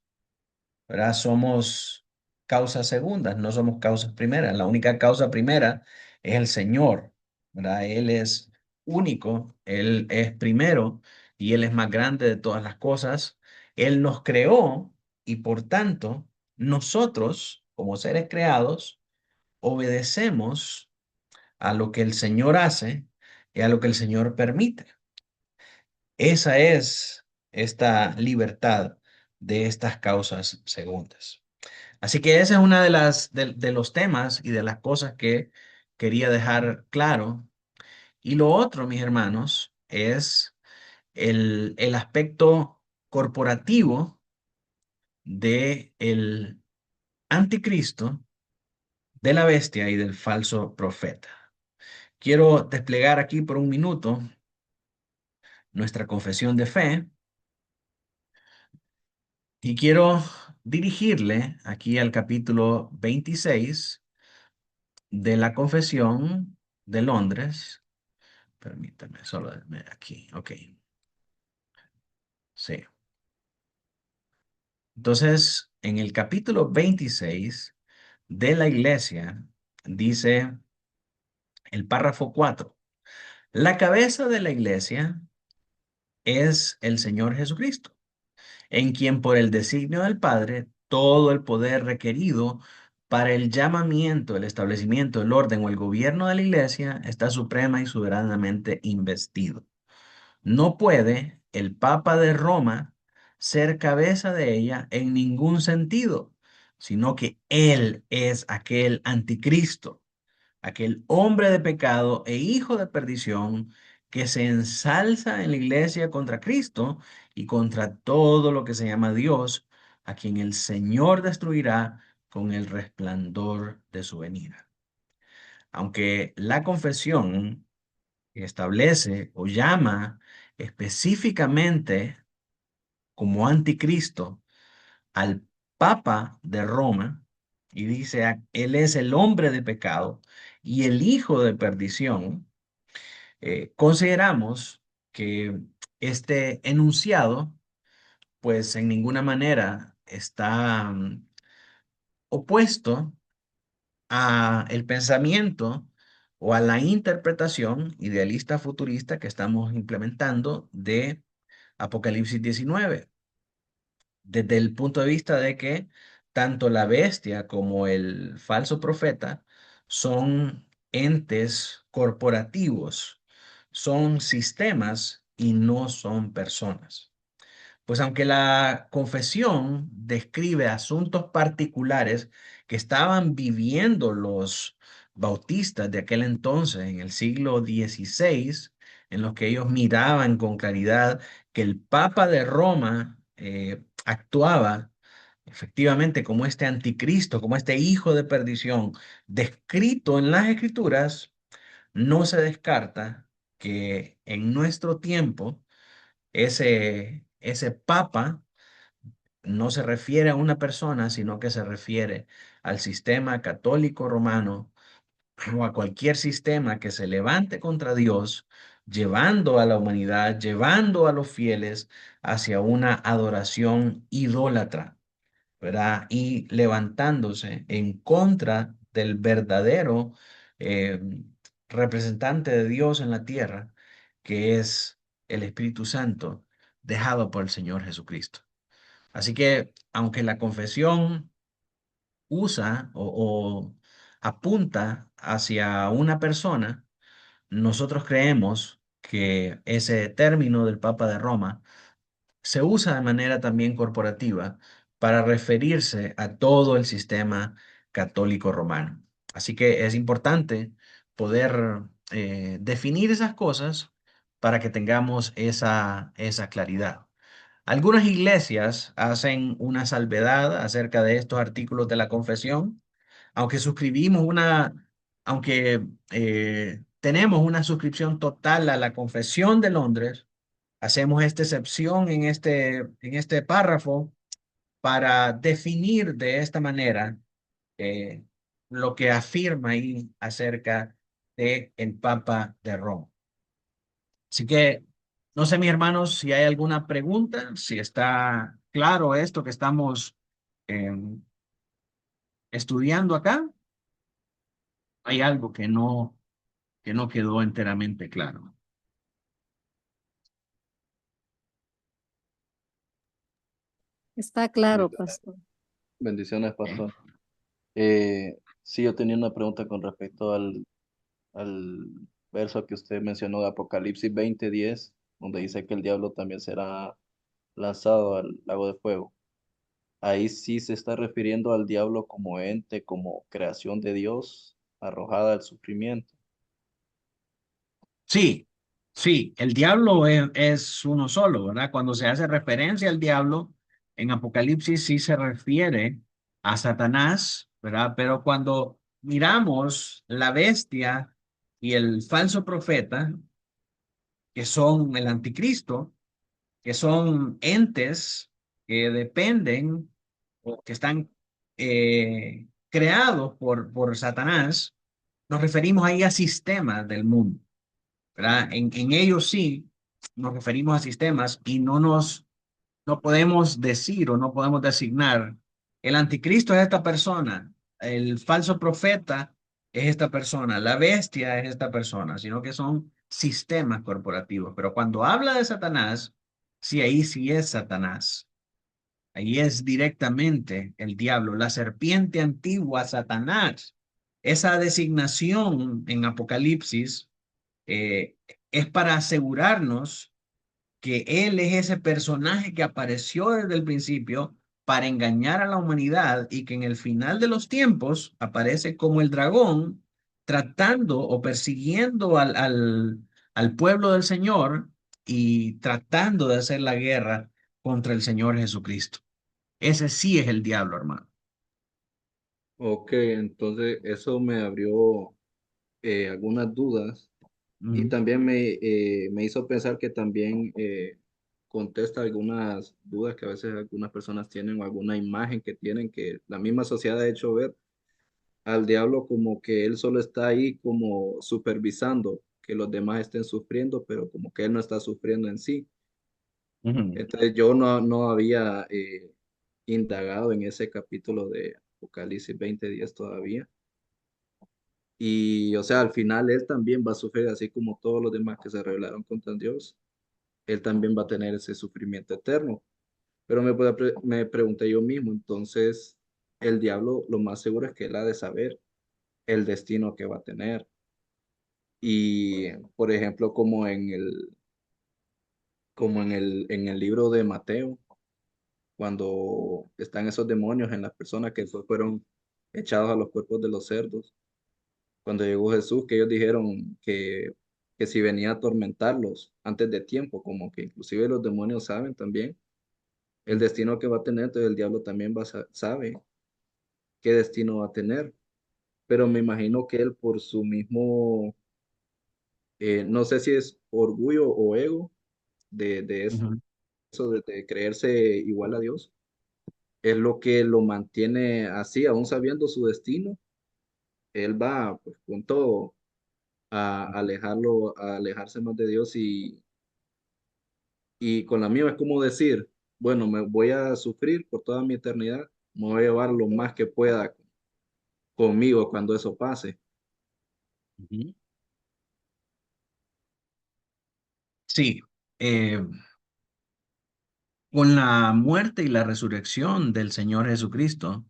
¿verdad? Somos causas segundas, no somos causas primeras. La única causa primera es el Señor, ¿verdad? Él es único, Él es primero y Él es más grande de todas las cosas. Él nos creó y por tanto nosotros, como seres creados, obedecemos a lo que el Señor hace y a lo que el Señor permite. Esa es esta libertad de estas causas segundas. Así que esa es una de los temas y de las cosas que quería dejar claro. Y lo otro, mis hermanos, es el aspecto corporativo de el anticristo, de la bestia y del falso profeta. Quiero desplegar aquí por un minuto nuestra confesión de fe y quiero dirigirle aquí al capítulo 26 de la Confesión de Londres. Permítame, solo denme aquí. Ok. Sí. Entonces, en el capítulo 26 de la iglesia, dice el párrafo 4. La cabeza de la iglesia es el Señor Jesucristo, en quien por el designio del Padre todo el poder requerido para el llamamiento, el establecimiento, el orden o el gobierno de la iglesia está suprema y soberanamente investido. No puede el Papa de Roma ser cabeza de ella en ningún sentido, sino que él es aquel anticristo, aquel hombre de pecado e hijo de perdición que se ensalza en la iglesia contra Cristo y contra todo lo que se llama Dios, a quien el Señor destruirá con el resplandor de su venida. Aunque la confesión establece o llama específicamente como anticristo al Papa de Roma y dice, él es el hombre de pecado y el hijo de perdición, consideramos que este enunciado, pues en ninguna manera está opuesto a el pensamiento o a la interpretación idealista futurista que estamos implementando de Apocalipsis 19, desde el punto de vista de que tanto la bestia como el falso profeta son entes corporativos, son sistemas y no son personas. Pues aunque la confesión describe asuntos particulares que estaban viviendo los bautistas de aquel entonces, en el siglo XVI, en los que ellos miraban con claridad que el Papa de Roma actuaba efectivamente como este anticristo, como este hijo de perdición, descrito en las Escrituras, no se descarta que en nuestro tiempo ese papa no se refiere a una persona, sino que se refiere al sistema católico romano o a cualquier sistema que se levante contra Dios, llevando a la humanidad, llevando a los fieles hacia una adoración idólatra, ¿verdad? Y levantándose en contra del verdadero eh, representante de Dios en la tierra, que es el Espíritu Santo dejado por el Señor Jesucristo. Así que, aunque la confesión usa o apunta hacia una persona, nosotros creemos que ese término del Papa de Roma se usa de manera también corporativa para referirse a todo el sistema católico romano. Así que es importante poder definir esas cosas para que tengamos esa claridad. Algunas iglesias hacen una salvedad acerca de estos artículos de la confesión, aunque aunque tenemos una suscripción total a la Confesión de Londres. Hacemos esta excepción en este párrafo para definir de esta manera eh, lo que afirma ahí acerca de el Papa de Roma. Así que no sé, mis hermanos, si hay alguna pregunta, si está claro esto que estamos estudiando acá, hay algo que no quedó enteramente claro. Está claro, pastor. Bendiciones, pastor. Sí, yo tenía una pregunta con respecto al verso que usted mencionó de Apocalipsis 20:10, donde dice que el diablo también será lanzado al lago de fuego. Ahí sí se está refiriendo al diablo como ente, como creación de Dios, arrojada al sufrimiento. Sí, sí, el diablo es uno solo, ¿verdad? Cuando se hace referencia al diablo, en Apocalipsis sí se refiere a Satanás, ¿verdad? Pero cuando miramos la bestia y el falso profeta, que son el anticristo, que son entes que dependen o que están creados por Satanás, nos referimos ahí a sistemas del mundo, ¿verdad? En ellos sí nos referimos a sistemas y no podemos decir o no podemos designar el anticristo es esta persona, el falso profeta es esta persona, la bestia es esta persona, sino que son sistemas corporativos. Pero cuando habla de Satanás, sí, ahí sí es Satanás. Ahí es directamente el diablo, la serpiente antigua, Satanás. Esa designación en Apocalipsis eh, es para asegurarnos que él es ese personaje que apareció desde el principio para engañar a la humanidad y que en el final de los tiempos aparece como el dragón tratando o persiguiendo al pueblo del Señor y tratando de hacer la guerra contra el Señor Jesucristo. Ese sí es el diablo, hermano. Ok, entonces eso me abrió algunas dudas y Ujú, también me hizo pensar que también contesta algunas dudas que a veces algunas personas tienen o alguna imagen que tienen que la misma sociedad ha hecho ver al diablo como que él solo está ahí como supervisando que los demás estén sufriendo, pero como que él no está sufriendo en sí. ujú, Entonces yo no había indagado en ese capítulo de Apocalipsis 20:10 todavía. Y, o sea, al final él también va a sufrir, así como todos los demás que se rebelaron contra Dios. Él también va a tener ese sufrimiento eterno. Pero me pregunté yo mismo, entonces, el diablo lo más seguro es que él ha de saber el destino que va a tener. Y, por ejemplo, como en el libro de Mateo, cuando están esos demonios en las personas que fueron echados a los cuerpos de los cerdos, cuando llegó Jesús, que ellos dijeron que si venía a atormentarlos antes de tiempo, como que inclusive los demonios saben también el destino que va a tener, entonces el diablo también sabe qué destino va a tener, pero me imagino que él por su mismo, no sé si es orgullo o ego de ujú. eso, de creerse igual a Dios, es lo que lo mantiene así, aún sabiendo su destino, él va pues, con todo a alejarse más de Dios y con la mía es como decir, bueno, me voy a sufrir por toda mi eternidad, me voy a llevar lo más que pueda conmigo cuando eso pase. Ujú. Sí, eh, con la muerte y la resurrección del Señor Jesucristo,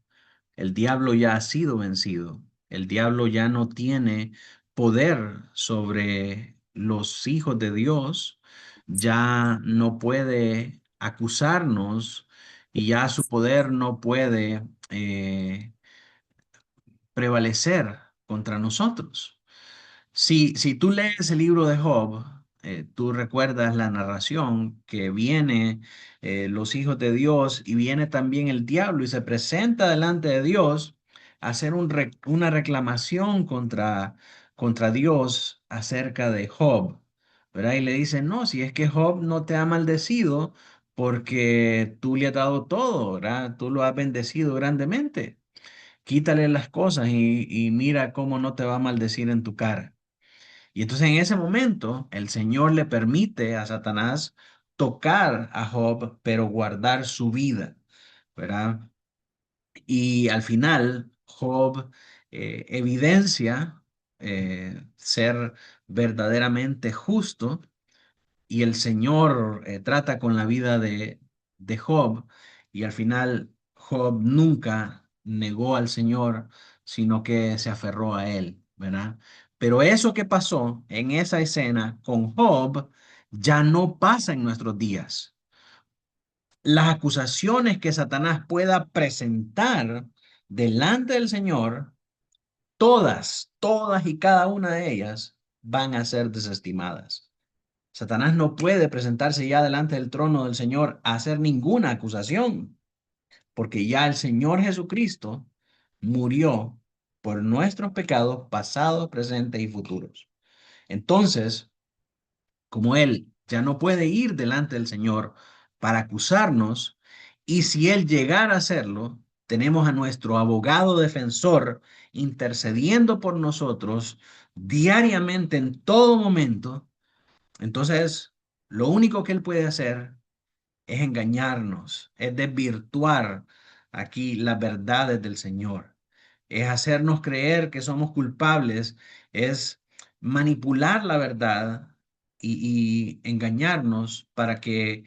el diablo ya ha sido vencido. El diablo ya no tiene poder sobre los hijos de Dios, ya no puede acusarnos y ya su poder no puede prevalecer contra nosotros. Si tú lees el libro de Job, tú recuerdas la narración que viene los hijos de Dios y viene también el diablo y se presenta delante de Dios a hacer una reclamación contra Dios acerca de Job, ¿verdad? Y le dice, no, si es que Job no te ha maldecido porque tú le has dado todo, ¿verdad? Tú lo has bendecido grandemente. Quítale las cosas y mira cómo no te va a maldecir en tu cara. Y entonces en ese momento el Señor le permite a Satanás tocar a Job, pero guardar su vida, ¿verdad? Y al final Job evidencia ser verdaderamente justo y el Señor trata con la vida de Job y al final Job nunca negó al Señor, sino que se aferró a él, ¿verdad? Pero eso que pasó en esa escena con Job ya no pasa en nuestros días. Las acusaciones que Satanás pueda presentar delante del Señor, todas y cada una de ellas van a ser desestimadas. Satanás no puede presentarse ya delante del trono del Señor a hacer ninguna acusación, porque ya el Señor Jesucristo murió por nuestros pecados pasados, presentes y futuros. Entonces, como Él ya no puede ir delante del Señor para acusarnos, y si Él llegara a hacerlo, tenemos a nuestro abogado defensor intercediendo por nosotros diariamente en todo momento. Entonces, lo único que Él puede hacer es engañarnos, es desvirtuar aquí las verdades del Señor, es hacernos creer que somos culpables, es manipular la verdad y engañarnos para que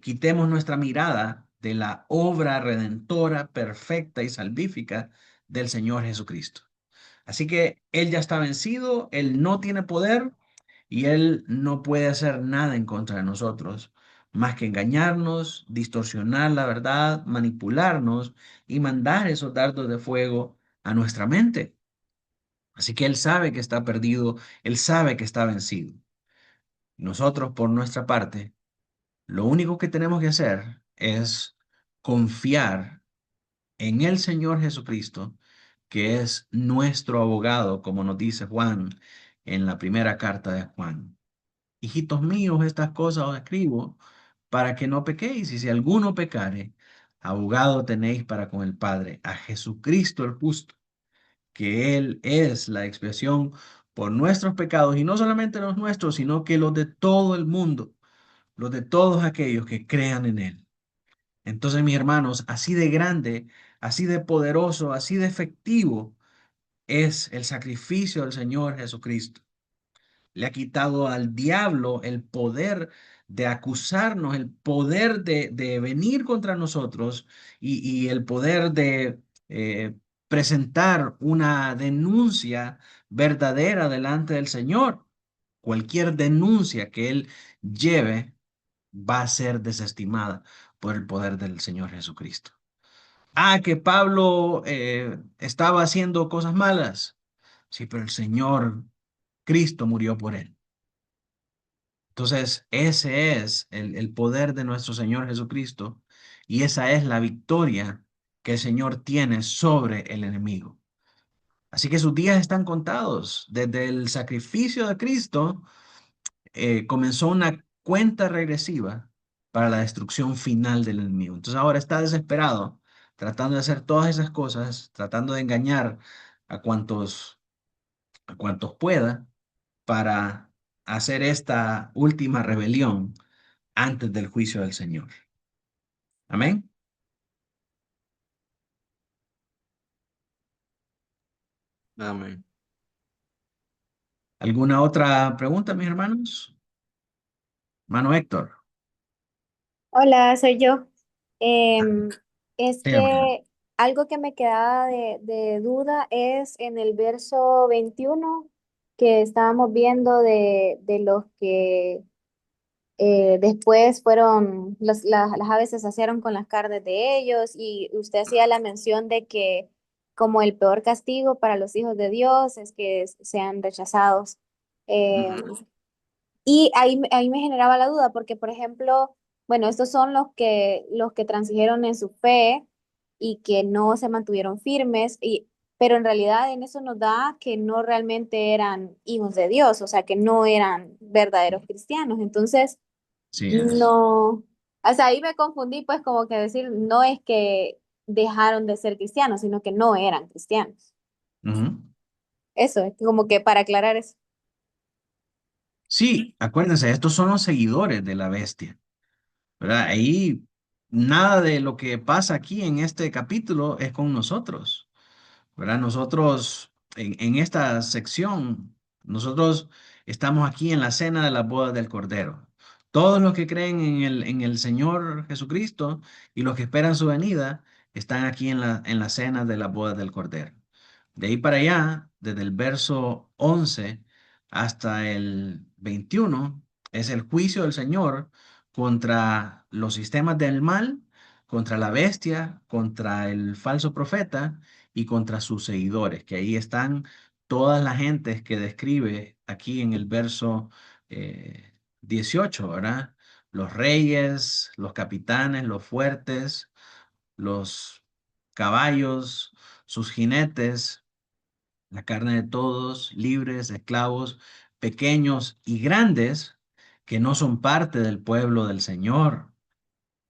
quitemos nuestra mirada de la obra redentora, perfecta y salvífica del Señor Jesucristo. Así que Él ya está vencido, Él no tiene poder y Él no puede hacer nada en contra de nosotros, más que engañarnos, distorsionar la verdad, manipularnos y mandar esos dardos de fuego a nuestra mente. Así que Él sabe que está perdido, Él sabe que está vencido. Nosotros, por nuestra parte, lo único que tenemos que hacer es confiar en el Señor Jesucristo, que es nuestro abogado, como nos dice Juan en la primera carta de Juan. Hijitos míos, estas cosas os escribo para que no pequéis, y si alguno pecare, abogado tenéis para con el Padre, a Jesucristo el justo, que Él es la expiación por nuestros pecados, y no solamente los nuestros, sino que los de todo el mundo, los de todos aquellos que crean en Él. Entonces, mis hermanos, así de grande, así de poderoso, así de efectivo es el sacrificio del Señor Jesucristo. Le ha quitado al diablo el poder de acusarnos, el poder de venir contra nosotros y el poder de presentar una denuncia verdadera delante del Señor. Cualquier denuncia que Él lleve va a ser desestimada por el poder del Señor Jesucristo. Ah, que Pablo estaba haciendo cosas malas. Sí, pero el Señor Cristo murió por él. Entonces, ese es el poder de nuestro Señor Jesucristo y esa es la victoria que el Señor tiene sobre el enemigo. Así que sus días están contados. Desde el sacrificio de Cristo comenzó una cuenta regresiva para la destrucción final del enemigo. Entonces ahora está desesperado, tratando de hacer todas esas cosas, tratando de engañar a cuantos pueda para hacer esta última rebelión antes del juicio del Señor. Amén. Amén. ¿Alguna otra pregunta, mis hermanos? Hermano Héctor. Hola, soy yo. Em, es Sí, hermano. que algo que me quedaba de duda es en el verso 21 que estábamos viendo de los que después fueron, las aves se saciaron con las carnes de ellos y usted hacía la mención de que como el peor castigo para los hijos de Dios es que sean rechazados. Em, y ahí me generaba la duda, porque por ejemplo, bueno, estos son los que transigieron en su fe y que no se mantuvieron firmes, pero en realidad en eso nos da que no realmente eran hijos de Dios, o sea, que no eran verdaderos cristianos. Entonces, Sí es. no, o sea, ahí me confundí, pues como que decir, no es que dejaron de ser cristianos, sino que no eran cristianos. Ujú. Eso, es como que para aclarar eso. Sí, acuérdense, estos son los seguidores de la bestia, ¿verdad? Ahí nada de lo que pasa aquí en este capítulo es con nosotros. ¿verdad? Nosotros, en esta sección, nosotros estamos aquí en la cena de las bodas del Cordero. Todos los que creen en el Señor Jesucristo y los que esperan su venida están aquí en la cena de las bodas del Cordero. De ahí para allá, desde el verso 11 hasta el 21, es el juicio del Señor contra los sistemas del mal, contra la bestia, contra el falso profeta y contra sus seguidores, que ahí están todas las gentes que describe aquí en el verso 18, ¿verdad? Los reyes, los capitanes, los fuertes, los caballos, sus jinetes, la carne de todos, libres, esclavos, pequeños y grandes, que no son parte del pueblo del Señor,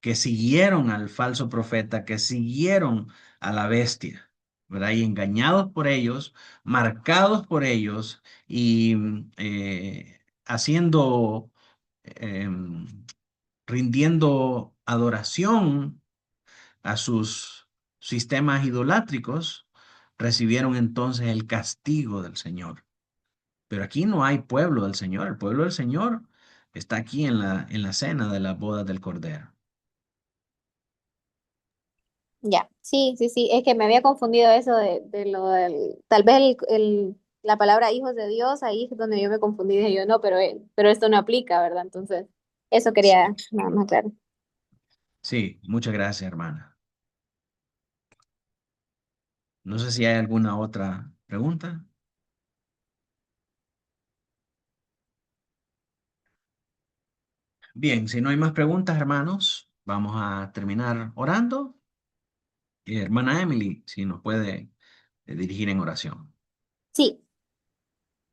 que siguieron al falso profeta, que siguieron a la bestia, ¿verdad? Y engañados por ellos, marcados por ellos y haciendo, em, rindiendo adoración a sus sistemas idolátricos, recibieron entonces el castigo del Señor. Pero aquí no hay pueblo del Señor. El pueblo del Señor está aquí en la cena de las bodas del Cordero. Ya, sí, sí, sí, es que me había confundido eso de lo del, tal vez la palabra hijos de Dios, ahí es donde yo me confundí, dije yo no, pero esto no aplica, ¿verdad? Entonces, eso quería nada más aclarar. Sí, muchas gracias, hermana. No sé si hay alguna otra pregunta. Bien, si no hay más preguntas, hermanos, vamos a terminar orando. Hermana Emily, si nos puede dirigir en oración. Sí,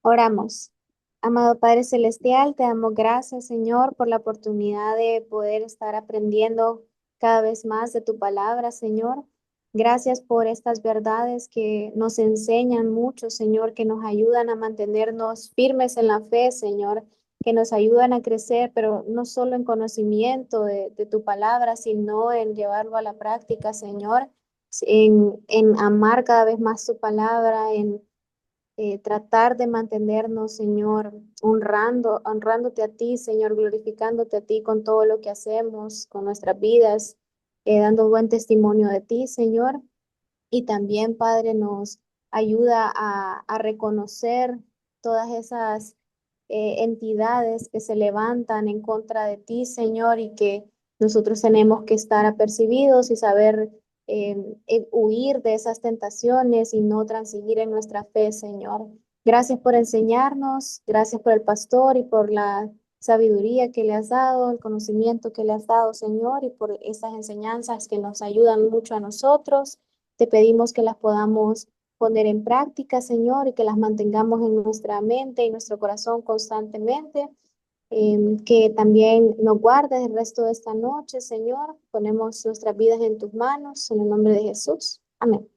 oramos. Amado Padre Celestial, te damos gracias, Señor, por la oportunidad de poder estar aprendiendo cada vez más de tu palabra, Señor. Gracias por estas verdades que nos enseñan mucho, Señor, que nos ayudan a mantenernos firmes en la fe, Señor, que nos ayudan a crecer, pero no solo en conocimiento de tu palabra, sino en llevarlo a la práctica, Señor, en amar cada vez más tu palabra, en tratar de mantenernos, Señor, honrándote a ti, Señor, glorificándote a ti con todo lo que hacemos, con nuestras vidas, dando buen testimonio de ti, Señor. Y también, Padre, nos ayuda a reconocer todas esas entidades que se levantan en contra de ti, Señor, y que nosotros tenemos que estar apercibidos y saber huir de esas tentaciones y no transigir en nuestra fe, Señor. Gracias por enseñarnos, gracias por el pastor y por la sabiduría que le has dado, el conocimiento que le has dado, Señor, y por esas enseñanzas que nos ayudan mucho a nosotros. Te pedimos que las podamos poner en práctica, Señor, y que las mantengamos en nuestra mente y nuestro corazón constantemente. Que también nos guardes el resto de esta noche, Señor. Ponemos nuestras vidas en tus manos, en el nombre de Jesús. Amén.